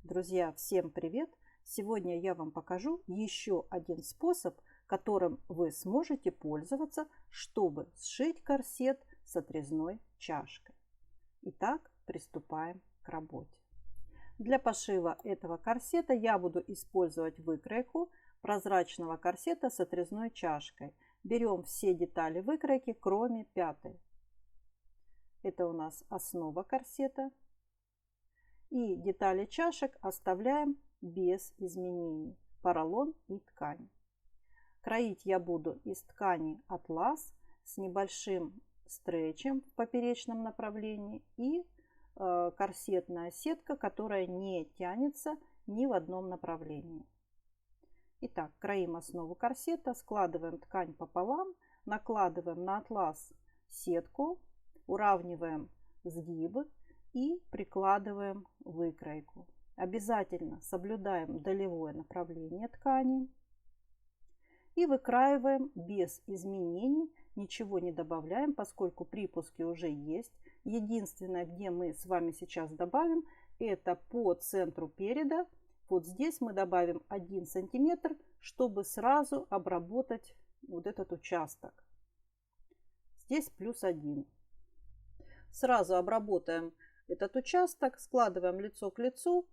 Друзья, всем привет! Сегодня я вам покажу еще один способ, которым вы сможете пользоваться, чтобы сшить корсет с отрезной чашкой. Итак, приступаем к работе. Для пошива этого корсета я буду использовать выкройку прозрачного корсета с отрезной чашкой. Берем все детали выкройки, кроме пятой. Это у нас основа корсета. И детали чашек оставляем без изменений. Поролон и ткань. Кроить я буду из ткани атлас с небольшим стретчем в поперечном направлении и корсетная сетка, которая не тянется ни в одном направлении. Итак, кроим основу корсета, складываем ткань пополам, накладываем на атлас сетку, уравниваем сгибы и прикладываем выкройку. Обязательно соблюдаем долевое направление ткани и выкраиваем без изменений, ничего не добавляем, поскольку припуски уже есть. Единственное, где мы с вами сейчас добавим, это по центру переда. Вот здесь мы добавим 1 сантиметр, чтобы сразу обработать вот этот участок. Здесь +1. Сразу обработаем этот участок, складываем лицо к лицу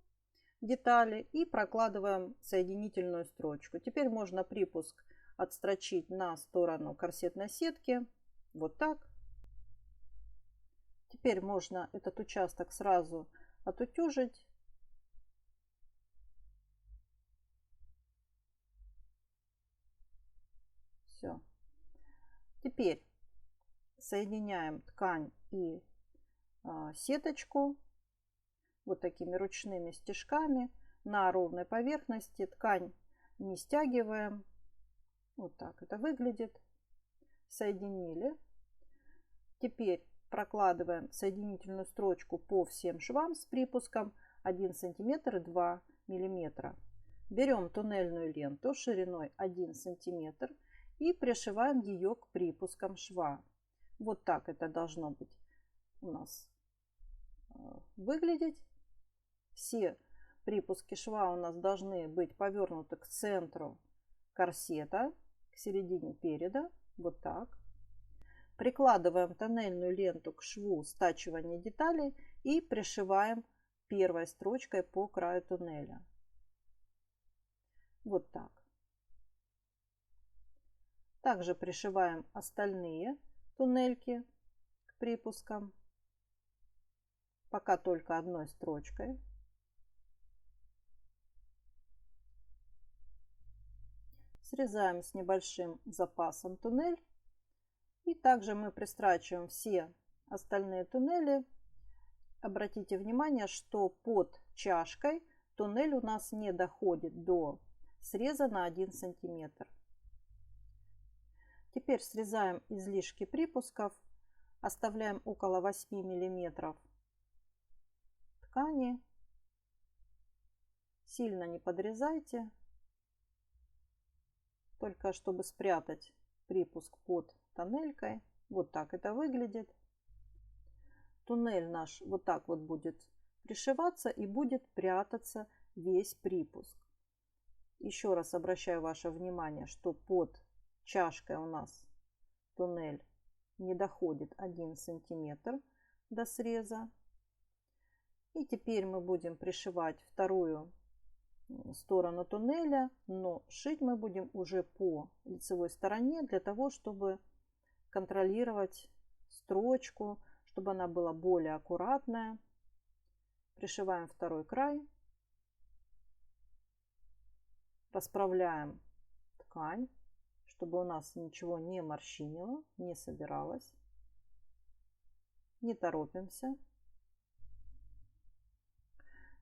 детали и прокладываем соединительную строчку. Теперь можно припуск отстрочить на сторону корсетной сетки. Вот так. Теперь можно этот участок сразу отутюжить. Все. Теперь соединяем ткань и сеточку вот такими ручными стежками на ровной поверхности. Ткань не стягиваем. Вот так это выглядит. Соединили. Теперь прокладываем соединительную строчку по всем швам с припуском 1 см и 2 мм. Берем туннельную ленту шириной 1 см и пришиваем ее к припускам шва. Вот так это должно быть у нас выглядеть. Все припуски шва у нас должны быть повернуты к центру корсета, к середине переда. Вот так. Прикладываем тоннельную ленту к шву стачивания деталей и пришиваем первой строчкой по краю туннеля. Вот так. Также пришиваем остальные туннельки к припускам. Пока только одной строчкой. Срезаем с небольшим запасом туннель. И также мы пристрачиваем все остальные туннели. Обратите внимание, что под чашкой туннель у нас не доходит до среза на 1 см. Теперь срезаем излишки припусков. Оставляем около 8 мм ткани. Сильно не подрезайте. Только чтобы спрятать припуск под тоннелькой. Вот так это выглядит. Туннель наш вот так вот будет пришиваться и будет прятаться весь припуск. Еще раз обращаю ваше внимание, что под чашкой у нас туннель не доходит 1 см до среза. И теперь мы будем пришивать вторую сторону туннеля, но шить мы будем уже по лицевой стороне для того, чтобы контролировать строчку, чтобы она была более аккуратная. Пришиваем второй край, расправляем ткань, чтобы у нас ничего не морщинило, не собиралось. Не торопимся.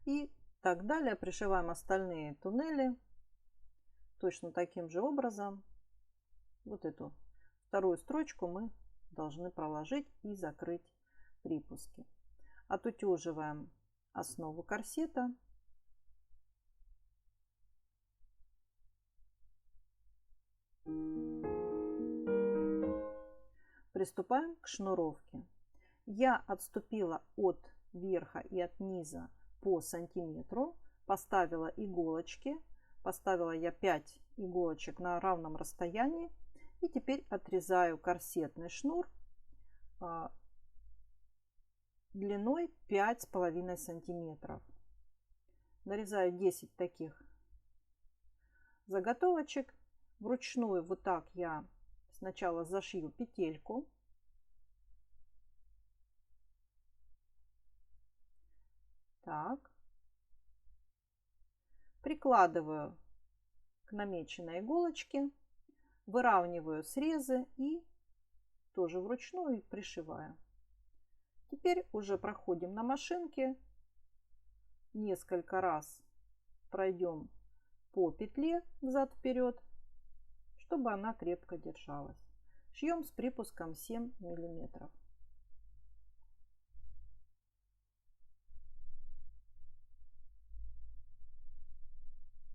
И так далее. Пришиваем остальные туннели точно таким же образом. Вот эту вторую строчку мы должны проложить и закрыть припуски. Отутюживаем основу корсета. Приступаем к шнуровке. Я отступила от верха и от низа по сантиметру поставила иголочки. Поставила я 5 иголочек на равном расстоянии. И теперь отрезаю корсетный шнур длиной 5,5 сантиметров. Нарезаю 10 таких заготовочек. Вручную вот так я сначала зашью петельку. Так. Прикладываю к намеченной иголочке, выравниваю срезы и тоже вручную пришиваю. Теперь уже проходим на машинке, несколько раз пройдем по петле взад-вперед, чтобы она крепко держалась. Шьем с припуском 7 миллиметров.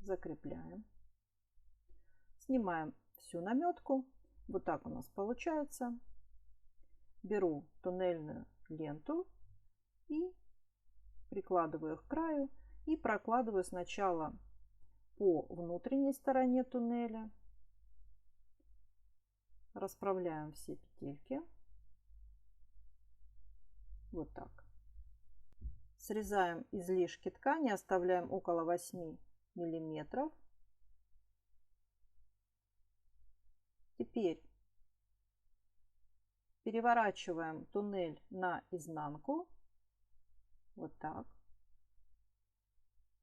Закрепляем. Снимаем всю наметку. Вот так у нас получается. Беру туннельную ленту и прикладываю к краю и прокладываю сначала по внутренней стороне туннеля. Расправляем все петельки. Вот так. Срезаем излишки ткани, оставляем около 8 миллиметров. Теперь переворачиваем туннель на изнанку. Вот так.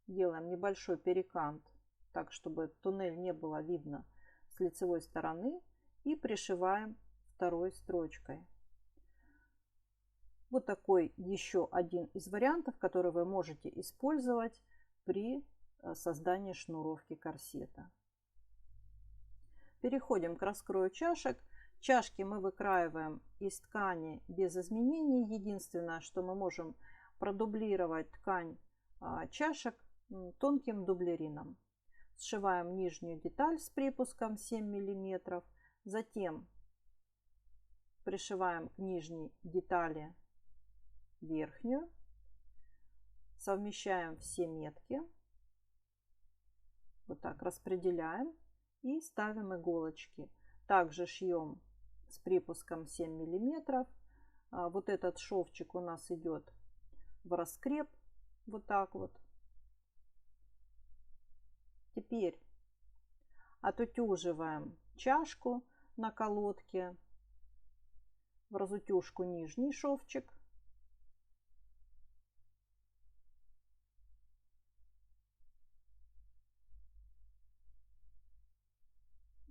Делаем небольшой перекант, так чтобы туннель не было видно с лицевой стороны. И пришиваем второй строчкой. Вот такой еще один из вариантов, который вы можете использовать при создании шнуровки корсета. Переходим к раскрою чашек. Чашки мы выкраиваем из ткани без изменений. Единственное, что мы можем продублировать ткань чашек тонким дублерином. Сшиваем нижнюю деталь с припуском 7 миллиметров. Затем пришиваем к нижней детали верхнюю. Совмещаем все метки. Вот так распределяем и ставим иголочки. Также шьем с припуском 7 миллиметров. Вот этот шовчик у нас идет в раскреп. Вот так вот. Теперь отутюживаем чашку на колодке. В разутюжку нижний шовчик.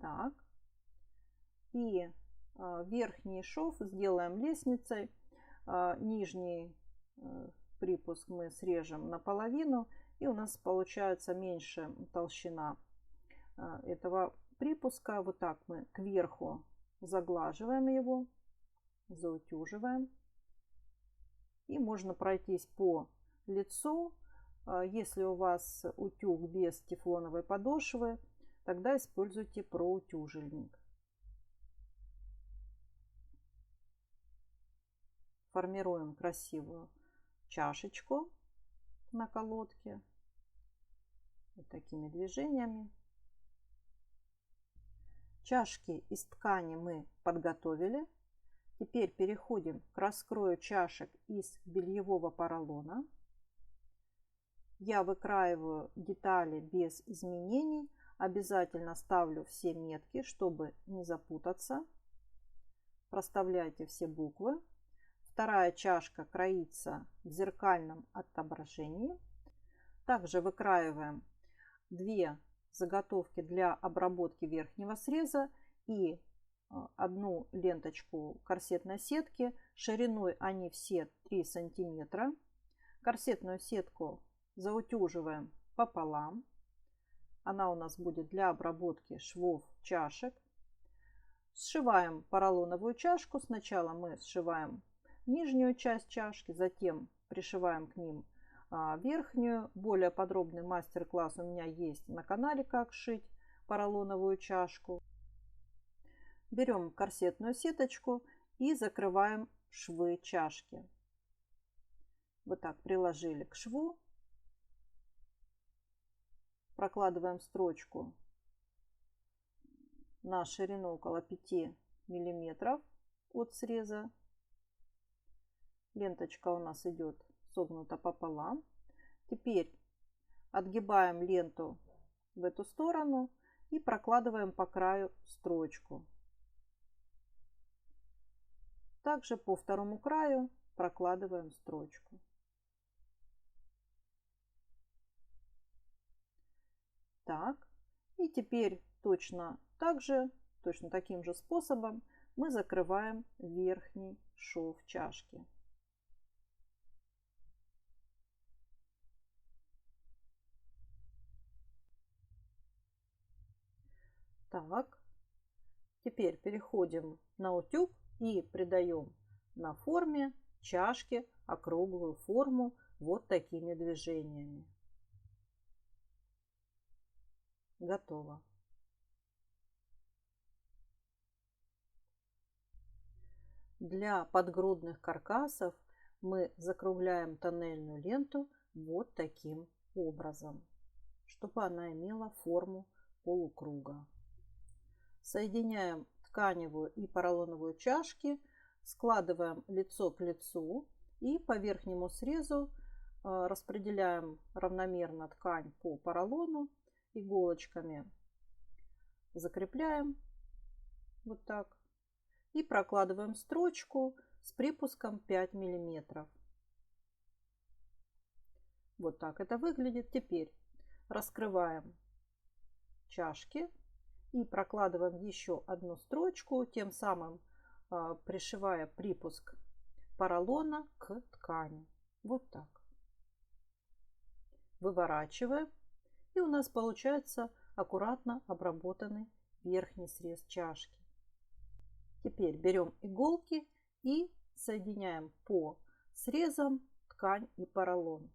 Так. И верхний шов сделаем лестницей. Нижний припуск мы срежем наполовину. И у нас получается меньше толщина этого припуска. Вот так мы кверху заглаживаем его, заутюживаем. И можно пройтись по лицу. Если у вас утюг без тефлоновой подошвы, тогда используйте проутюжильник. Формируем красивую чашечку на колодке. Вот такими движениями. Чашки из ткани мы подготовили. Теперь переходим к раскрою чашек из бельевого поролона. Я выкраиваю детали без изменений. Обязательно ставлю все метки, чтобы не запутаться. Проставляйте все буквы. Вторая чашка кроится в зеркальном отображении. Также выкраиваем 2 заготовки для обработки верхнего среза и одну ленточку корсетной сетки. Шириной они все 3 сантиметра. Корсетную сетку заутюживаем пополам. Она у нас будет для обработки швов чашек. Сшиваем поролоновую чашку. Сначала мы сшиваем нижнюю часть чашки, затем пришиваем к ним верхнюю. Более подробный мастер-класс у меня есть на канале, как шить поролоновую чашку. Берем корсетную сеточку и закрываем швы чашки. Вот так приложили к шву. прокладываем строчку на ширину около 5 миллиметров от среза. Ленточка у нас идет согнута пополам. Теперь отгибаем ленту в эту сторону и прокладываем по краю строчку. Также по второму краю прокладываем строчку. Так, и теперь точно таким же способом мы закрываем верхний шов чашки. Так, теперь переходим на утюг и придаем на форме чашки округлую форму вот такими движениями. Готово. Для подгрудных каркасов мы закругляем тоннельную ленту вот таким образом, чтобы она имела форму полукруга. Соединяем тканевую и поролоновую чашки, складываем лицо к лицу и по верхнему срезу распределяем равномерно ткань по поролону, иголочками закрепляем вот так и прокладываем строчку с припуском 5 миллиметров. Вот так это выглядит. Теперь раскрываем чашки и прокладываем еще одну строчку, тем самым пришивая припуск поролона к ткани. Вот так. Выворачиваем, и у нас получается аккуратно обработанный верхний срез чашки. Теперь берем иголки и соединяем по срезам ткань и поролон.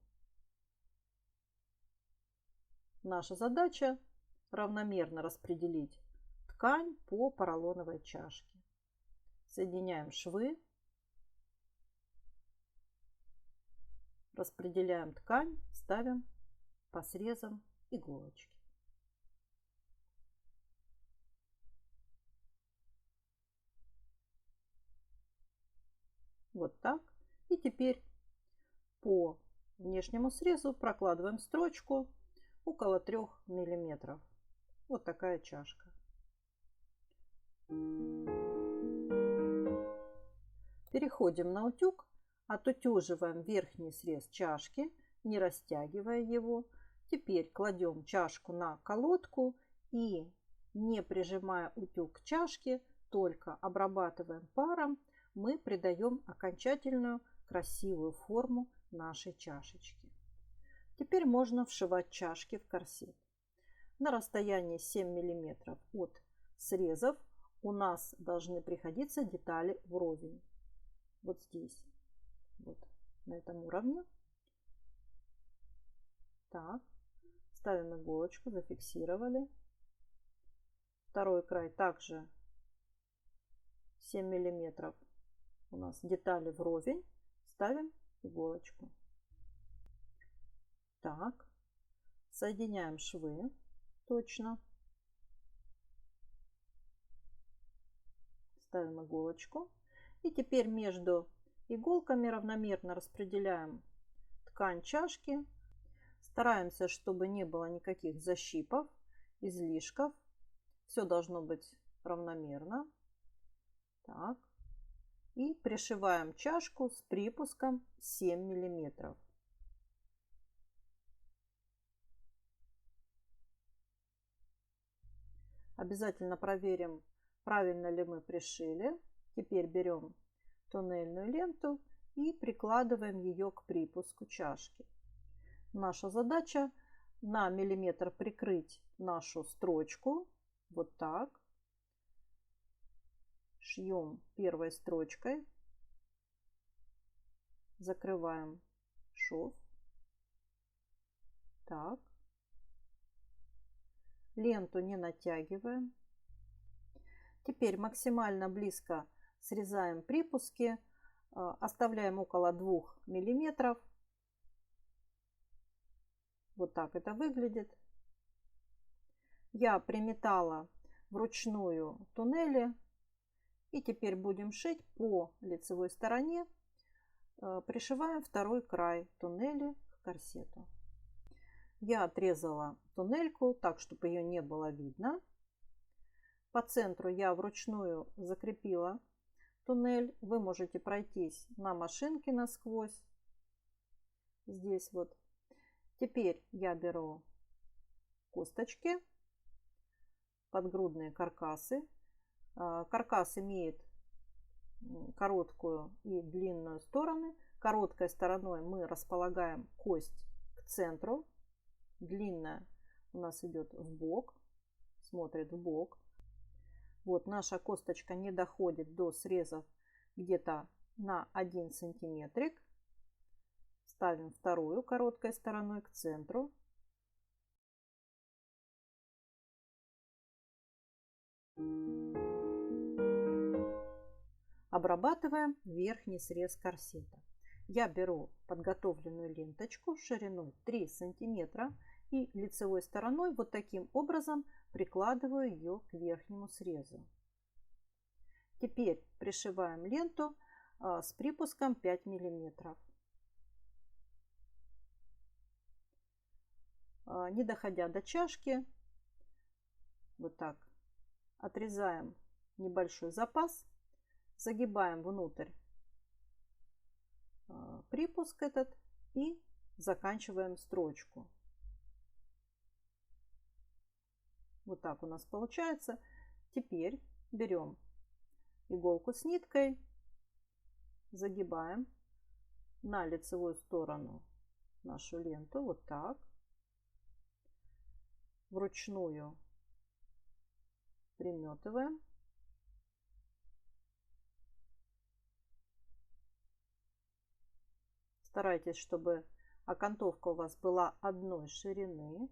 Наша задача равномерно распределить ткань по поролоновой чашке. Соединяем швы, распределяем ткань, ставим по срезам иголочки. Вот так. И теперь по внешнему срезу прокладываем строчку около 3 миллиметров. Вот такая чашка. Переходим на утюг, отутюживаем верхний срез чашки, не растягивая его. Теперь кладем чашку на колодку и, не прижимая утюг к чашке, только обрабатываем паром, мы придаем окончательную красивую форму нашей чашечки. Теперь можно вшивать чашки в корсет. На расстоянии 7 мм от срезов у нас должны приходиться детали вровень. Вот здесь, вот на этом уровне. Так, ставим иголочку, зафиксировали. Второй край также 7 миллиметров. У нас детали вровень, ставим иголочку. Так, соединяем швы точно. Ставим иголочку. И теперь между иголками равномерно распределяем ткань чашки. Стараемся, чтобы не было никаких защипов, излишков. Все должно быть равномерно. Так. И пришиваем чашку с припуском 7 миллиметров. Обязательно проверим, правильно ли мы пришили. Теперь берем тоннельную ленту и прикладываем ее к припуску чашки. Наша задача на миллиметр прикрыть нашу строчку. Вот так. Шьем первой строчкой. Закрываем шов. Так. Ленту не натягиваем. Теперь максимально близко срезаем припуски, оставляем около 2 миллиметров. Вот так это выглядит. Я приметала вручную туннели. И теперь будем шить по лицевой стороне. Пришиваем второй край туннеля к корсету. Я отрезала туннельку так, чтобы ее не было видно. По центру я вручную закрепила туннель. Вы можете пройтись на машинке насквозь. Здесь вот. Теперь я беру косточки, подгрудные каркасы. Каркас имеет короткую и длинную стороны. Короткой стороной мы располагаем кость к центру. Длинная у нас идет в бок, смотрит в бок. Вот наша косточка не доходит до срезов где-то на 1 сантиметрик. Ставим вторую короткой стороной к центру. Обрабатываем верхний срез корсета. Я беру подготовленную ленточку шириной 3 сантиметра и лицевой стороной вот таким образом прикладываю ее к верхнему срезу. Теперь пришиваем ленту с припуском 5 миллиметров. Не доходя до чашки, вот так отрезаем небольшой запас, загибаем внутрь припуск этот и заканчиваем строчку. Вот так у нас получается. Теперь берем иголку с ниткой, загибаем на лицевую сторону нашу ленту, вот так. Вручную приметываем. Старайтесь, чтобы окантовка у вас была одной ширины.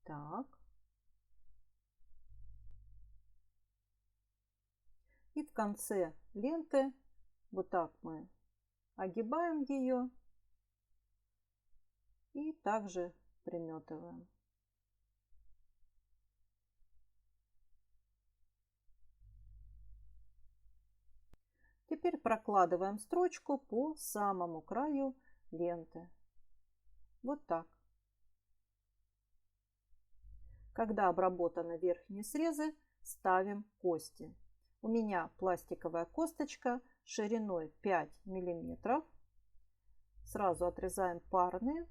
Так. И в конце ленты вот так мы огибаем ее и также приметываем. Теперь прокладываем строчку по самому краю ленты. Вот так. Когда обработаны верхние срезы, ставим кости. У меня пластиковая косточка шириной 5 миллиметров. Сразу отрезаем парные.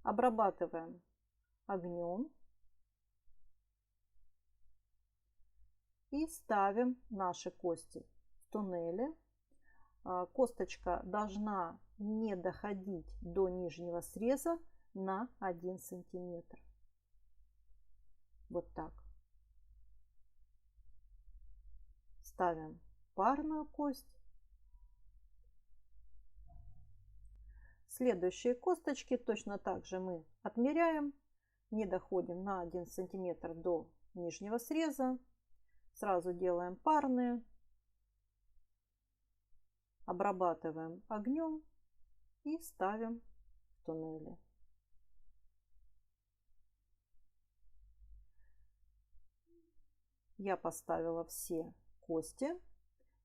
Обрабатываем огнем. И ставим наши кости в туннеле. Косточка должна не доходить до нижнего среза на 1 сантиметр. Вот так. Ставим парную кость. Следующие косточки точно так же мы отмеряем. Не доходим на 1 сантиметр до нижнего среза. Сразу делаем парные. Обрабатываем огнем и ставим в туннели. Я поставила все кости.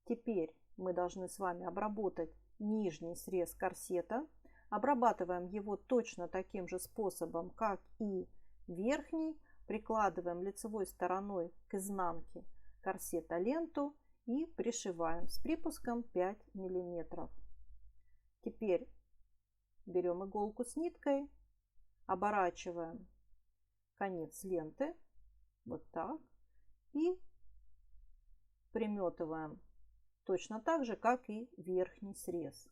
Теперь мы должны с вами обработать нижний срез корсета. Обрабатываем его точно таким же способом, как и верхний. Прикладываем лицевой стороной к изнанке корсета ленту и пришиваем с припуском 5 миллиметров. Теперь берем иголку с ниткой, оборачиваем конец ленты вот так и приметываем точно так же, как и верхний срез.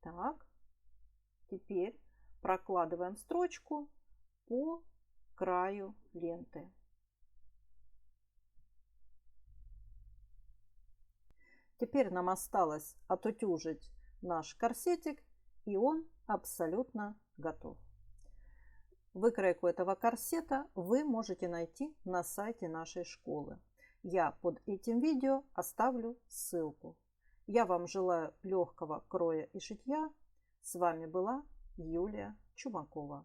Так, теперь прокладываем строчку по краю ленты. Теперь нам осталось отутюжить наш корсетик, и он абсолютно готов. Выкройку этого корсета вы можете найти на сайте нашей школы. Я под этим видео оставлю ссылку. Я вам желаю легкого кроя и шитья. С вами была Юлия Чумакова.